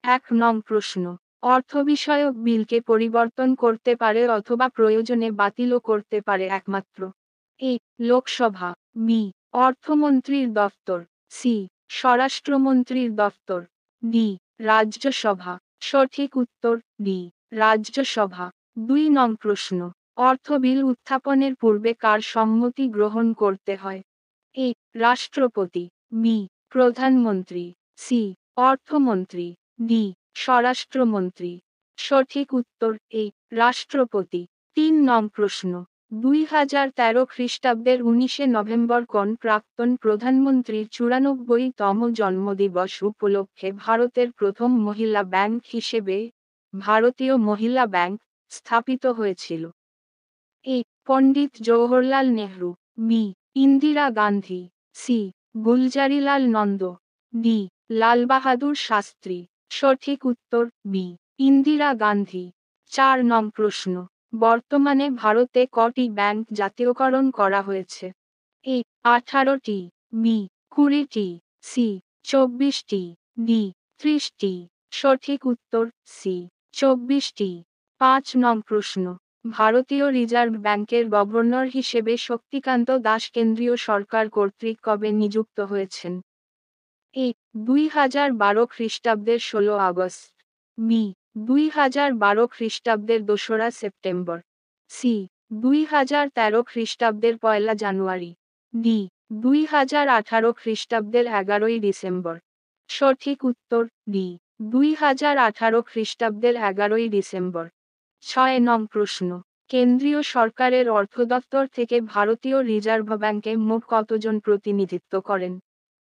এক নং প্রশ্ন, অর্থ বিষয়ক বিলকে পরিবর্তন করতে পারে অথবা প্রয়োজনে বাতিলও করতে পারে একমাত্র এ লোকসভা, বি অর্থমন্ত্রীর দফতর, সি স্বরাষ্ট্রমন্ত্রীর দফতর, ডি রাজ্যসভা। সঠিক উত্তর ডি রাজ্যসভা। ২ নং প্রশ্ন, অর্থ বিল উত্থাপনের পূর্বে কার সম্মতি গ্রহণ করতে হয়? এ রাষ্ট্রপতি, বি প্রধানমন্ত্রী, সি অর্থমন্ত্রী, ডি স্বরাষ্ট্রমন্ত্রী। সঠিক উত্তর এ রাষ্ট্রপতি। ৩ নং প্রশ্ন, ২০১৩ খ্রিস্টাব্দের ১৯শে নভেম্বর কোন প্রাক্তন প্রধানমন্ত্রীর ৯৪তম জন্মদিবস উপলক্ষে ভারতের প্রথম মহিলা ব্যাংক হিসেবে ভারতীয় মহিলা ব্যাংক স্থাপিত হয়েছিল? A Pandit Jawaharlal Nehru, B Indira Gandhi, C Gulzarilal Nanda, D Lal Bahadur Shastri. সঠিক উত্তর বি ইন্দিরা গান্ধী। ৪ নং প্রশ্ন, বর্তমানে ভারতে কটি ব্যাংক জাতীয়করণ করা হয়েছে? এ 18টি, বি 20টি, সি 24টি, ডি 30টি। সঠিক উত্তর সি 24টি। ৫ নং প্রশ্ন, ভারতীয় রিজার্ভ ব্যাংকের গভর্নর হিসেবে শক্তিকান্ত দাস কেন্দ্রীয় সরকার কর্তৃক কবে নিযুক্ত হয়েছেন? এ ২০১২ খ্রিস্টাব্দের ১৬ আগস্ট, বি ২০১২ খ্রিস্টাব্দের ২রা সেপ্টেম্বর, সি ২০১৩ খ্রিস্টাব্দের ১লা জানুয়ারি, ডি ২০১৮ খ্রিস্টাব্দের ১১ই ডিসেম্বর। সঠিক উত্তর ডি ২০১৮ খ্রিস্টাব্দের ১১ই ডিসেম্বর। ৬ নং প্রশ্ন, কেন্দ্রীয় সরকারের অর্থ দপ্তর থেকে ভারতীয় রিজার্ভ ব্যাংকে মোট কতজন প্রতিনিধিত্ব করেন?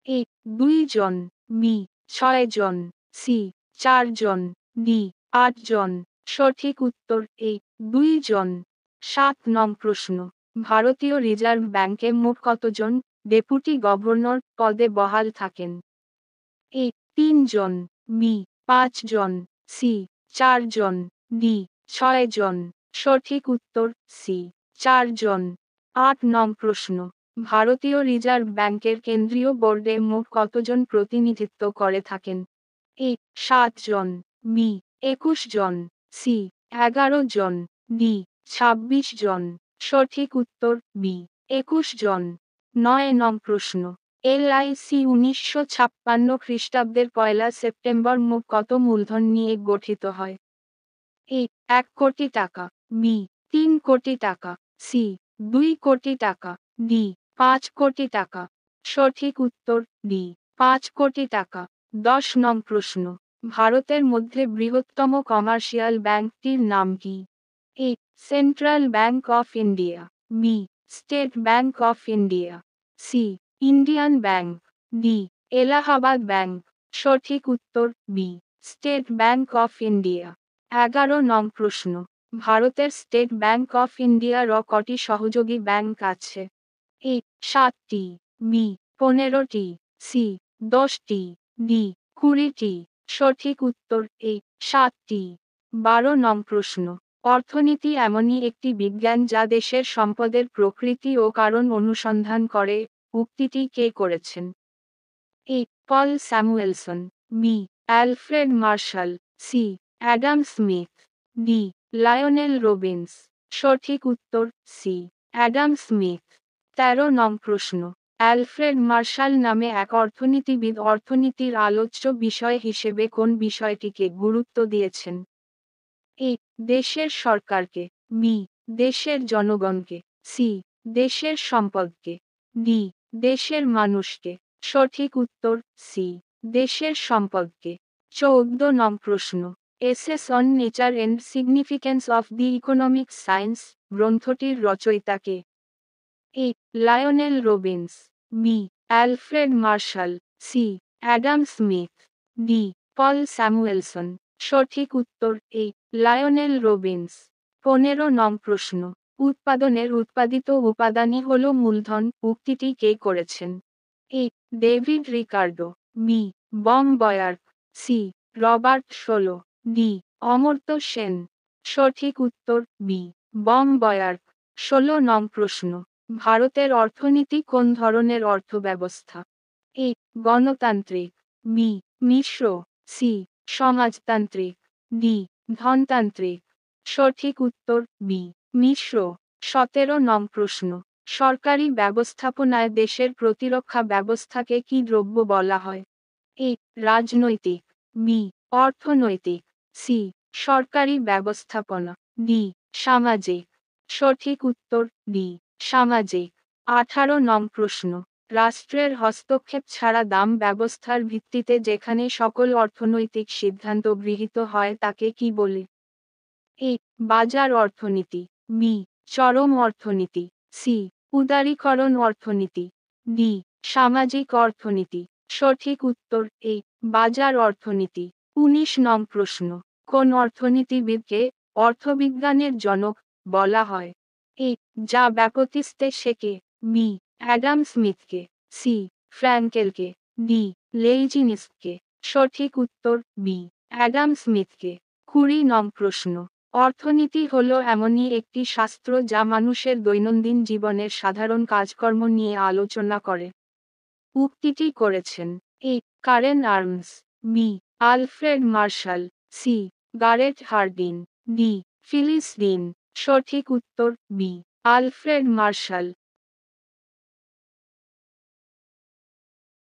এ ২ জন, বি ৬ জন, সি ৪ জন, ডি ৮ জন। সঠিক উত্তর এ ২ জন। ৭ নং প্রশ্ন, ভারতীয় রিজার্ভ ব্যাংকে মোট কতজন ডেপুটি গভর্নর পদে বহাল থাকেন? এ ৩ জন, বি ৫ জন, সি ৪ জন, ডি ৬ জন। সঠিক উত্তর সি ৪ জন। ৮ নং প্রশ্ন, ভারতীয় রিজার্ভ ব্যাংকের কেন্দ্রীয় বোর্ডে মোট কতজন প্রতিনিধিত্ব করে থাকেন? এ ৭ জন, বি ২১ জন, সি ১১ জন, ডি ২৬ জন। সঠিক উত্তর বি ২১ জন। ৯ নং প্রশ্ন, এলআইসি ১৯৫৬ খ্রিস্টাব্দের ১লা সেপ্টেম্বর মোট কত মূলধন নিয়ে গঠিত হয়? এ ১ কোটি টাকা, বি ৩ কোটি টাকা, সি ২ কোটি টাকা, ডি ৫ কোটি টাকা। সঠিক উত্তর ডি ৫ কোটি টাকা। ১০ নং প্রশ্ন, ভারতের মধ্যে বৃহত্তম কমার্শিয়াল ব্যাংকটির নাম কি? A central bank of India, B state bank of India, C Indian bank, D Allahabad bank. সঠিক উত্তর B state bank of India. ১১ নং প্রশ্ন, ভারতের স্টেট ব্যাংক অফ ইন্ডিয়ার কটি সহযোগী ব্যাংক আছে? এ ৭টি, বি ১৫টি, সি ১০টি, ডি ২০টি। সঠিক উত্তর এ ৭টি। ১২ নং প্রশ্ন, অর্থনীতি এমনই একটি বিজ্ঞান যা দেশের সম্পদের প্রকৃতি ও কারণ অনুসন্ধান করে। উক্তিটি কে করেছেন? A Paul Samuelson, B Alfred Marshall, C Adam Smith, D Lionel Robbins. সঠিক উত্তর সি অ্যাডাম স্মিথ। ১৩ নং প্রশ্ন, অ্যালফ্রেড মার্শাল নামে এক অর্থনীতিবিদ অর্থনীতির আলোচ্য বিষয় হিসেবে কোন বিষয়টিকে গুরুত্ব দিয়েছেন? এ দেশের সরকারকে, বি দেশের জনগণকে, সি দেশের সম্পদকে, ডি দেশের মানুষকে। সঠিক উত্তর সি দেশের সম্পদকে। ১৪ নং প্রশ্ন, essays on nature and significance of the economic science গ্রন্থটির রচয়িতা কে? A Lionel Robbins, B Alfred Marshall, C Adam Smith, D Paul Samuelson. সঠিক উত্তর এ লায়নেল রবিন্স। ১৫ নং প্রশ্ন, উৎপাদনের উৎপাদিত উপাদানই হল মূলধন। উক্তিটি কে করেছেন? A David Ricardo, B Bohm Bawerk, C Robert Solow, D Amartya Sen. সঠিক উত্তর বি বম বয়ার্ক। ১৬ নং প্রশ্ন, ভারতের অর্থনীতি কোন ধরনের অর্থব্যবস্থা? এ গণতান্ত্রিক, বি মিশ্র, সি সমাজতান্ত্রিক। ডি ধনতান্ত্রিক। সঠিক উত্তর বি মিশ্র। 17 নং প্রশ্ন, সরকারি ব্যবস্থাপনায় দেশের প্রতিরক্ষা ব্যবস্থাকে কি দ্রব্য বলা হয়? এ রাজনৈতিক, বি অর্থনৈতিক, সি সরকারি ব্যবস্থাপনা, ডি সামাজিক। সঠিক উত্তর ডি সামাজিক। 18 নং প্রশ্ন, রাষ্ট্রের হস্তক্ষেপ ছাড়া দাম ব্যবস্থার ভিত্তিতে যেখানে সকল অর্থনৈতিক সিদ্ধান্ত গৃহীত হয় তাকে কি বলে? এ বাজার অর্থনীতি, বি চরম অর্থনীতি, সি উদারীকরণ অর্থনীতি, ডি সামাজিক অর্থনীতি। সঠিক উত্তর এ বাজার অর্থনীতি। 19 নং প্রশ্ন, কোন অর্থনীতিবিদকে অর্থবিজ্ঞানের জনক বলা হয়? এ যা ব্যাপতিস্তে শেকে, বি অ্যাডাম স্মিথকে, সি ফ্র্যাঙ্কেলকে, ডি লেইজিনিসকে। সঠিক উত্তর বি অ্যাডাম স্মিথকে। 20 নং প্রশ্ন, অর্থনীতি হলো এমনই একটি শাস্ত্র যা মানুষের দৈনন্দিন জীবনের সাধারণ কাজকর্ম নিয়ে আলোচনা করে। উক্তিটি করেছেন A Karen Arms, B Alfred Marshall, C Garrett Hardin, D Phyllis Deane. সঠিক উত্তর বি আলফ্রেড মার্শাল।